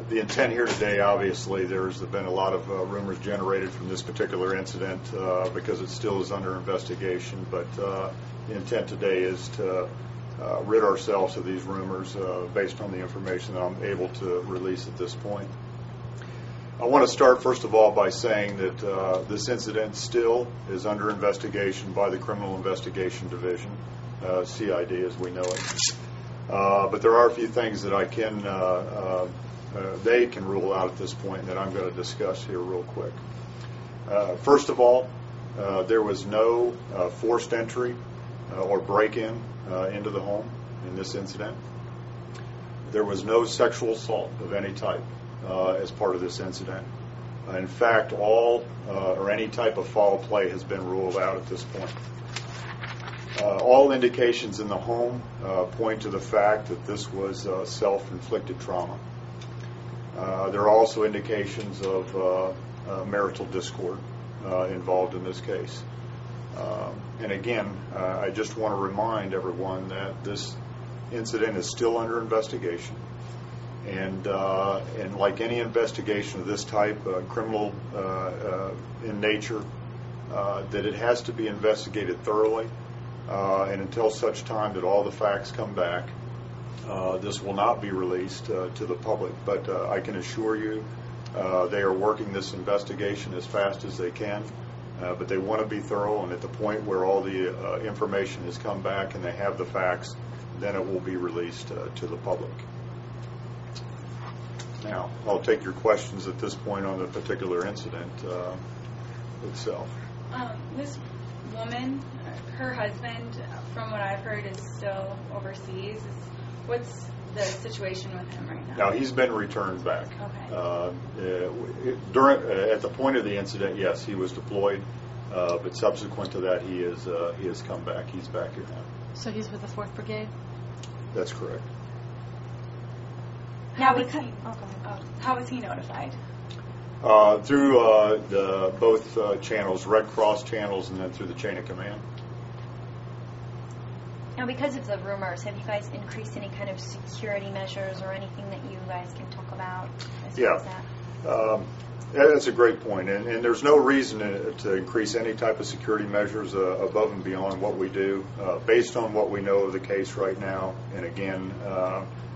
The intent here today, obviously, there's been a lot of rumors generated from this particular incident because it still is under investigation, but the intent today is to rid ourselves of these rumors based on the information that I'm able to release at this point. I want to start, first of all, by saying that this incident still is under investigation by the Criminal Investigation Division, CID as we know it. But there are a few things that they can rule out at this point that I'm going to discuss here real quick. First of all, there was no forced entry or break-in into the home in this incident. There was no sexual assault of any type as part of this incident. In fact, all or any type of foul play has been ruled out at this point. All indications in the home point to the fact that this was self-inflicted trauma. There are also indications of marital discord involved in this case. And again, I just want to remind everyone that this incident is still under investigation. And like any investigation of this type, criminal in nature, that it has to be investigated thoroughly. And until such time that all the facts come back, this will not be released to the public. But I can assure you they are working this investigation as fast as they can. But they want to be thorough, and at the point where all the information has come back and they have the facts, then it will be released to the public. Now, I'll take your questions at this point on the particular incident itself. This woman, her husband, from what I've heard, is still overseas. What's the situation with him right now? Now, he's been returned back. Okay. At the point of the incident, yes, he was deployed, but subsequent to that, he has come back. He's back here now. So he's with the 4th Brigade? That's correct. How was he notified? Through both channels, Red Cross channels, and then through the chain of command. Now, because of the rumors, have you guys increased any kind of security measures or anything that you guys can talk about as far as that? That's a great point, and there's no reason to increase any type of security measures above and beyond what we do, based on what we know of the case right now. And again,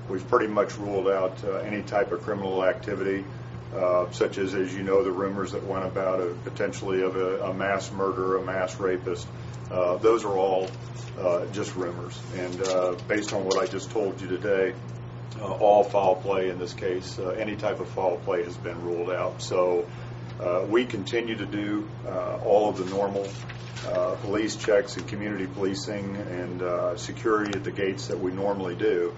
we've pretty much ruled out any type of criminal activity, such as you know, the rumors that went about potentially of a mass murderer, a mass rapist. Those are all just rumors. And based on what I just told you today, all foul play in this case, any type of foul play has been ruled out. So we continue to do all of the normal police checks and community policing and security at the gates that we normally do.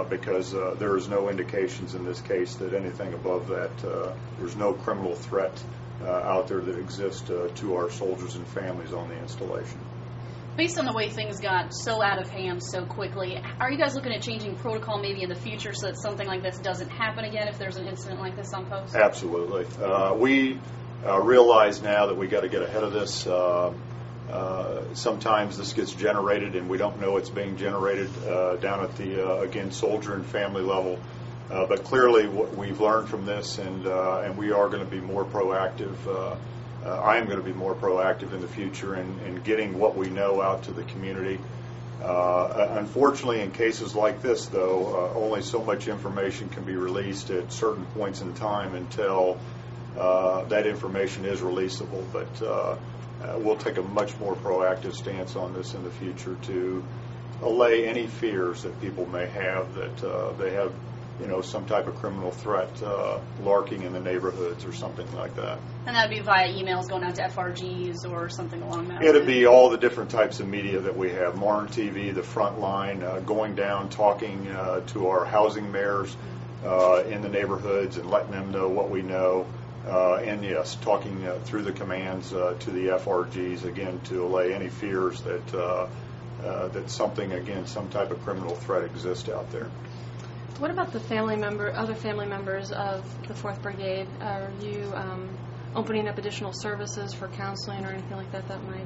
Because there is no indications in this case that anything above that, there's no criminal threat out there that exists to our soldiers and families on the installation. Based on the way things got so out of hand so quickly, are you guys looking at changing protocol maybe in the future so that something like this doesn't happen again if there's an incident like this on post? Absolutely. We realize now that we got to get ahead of this. Sometimes this gets generated and we don't know it's being generated down at the, again, soldier and family level. But clearly what we've learned from this, and we are going to be more proactive. I am going to be more proactive in the future in getting what we know out to the community. Unfortunately, in cases like this, though, only so much information can be released at certain points in time until that information is releasable. But we'll take a much more proactive stance on this in the future to allay any fears that people may have that they have, some type of criminal threat lurking in the neighborhoods or something like that. And that would be via emails going out to FRGs or something along that line? It'll be all the different types of media that we have. Modern TV, the front line, going down, talking to our housing mayors in the neighborhoods and letting them know what we know. And yes, talking through the commands to the FRGs, again, to allay any fears that something, again, some type of criminal threat exists out there. What about the other family members of the 4th Brigade? Are you opening up additional services for counseling or anything like that might,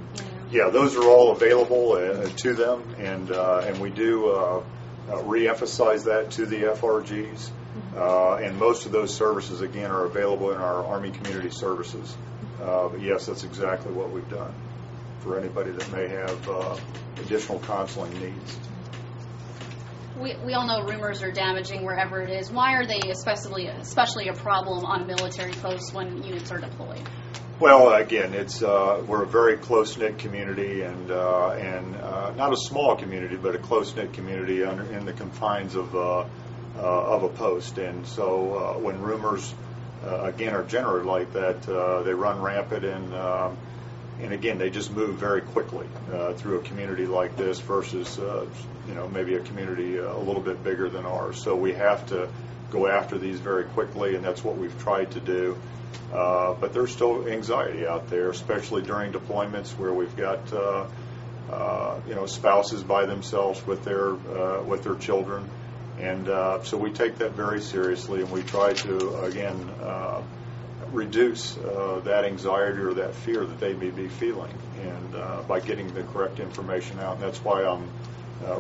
Yeah, those are all available to them, and we do re-emphasize that to the FRGs. And most of those services, again, are available in our Army Community Services. But yes, that's exactly what we've done for anybody that may have additional counseling needs. We all know rumors are damaging wherever it is. Why are they especially a problem on military posts when units are deployed? Well, again, we're a very close-knit community, and not a small community, but a close-knit community in the confines of a post. And so when rumors, again, are generated like that, they run rampant, and again, they just move very quickly through a community like this versus, maybe a community a little bit bigger than ours. So we have to go after these very quickly, and that's what we've tried to do. But there's still anxiety out there, especially during deployments where we've got, spouses by themselves with their children, and so we take that very seriously, and we try to again reduce that anxiety or that fear that they may be feeling, and by getting the correct information out. And that's why I'm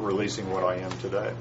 releasing what I am today.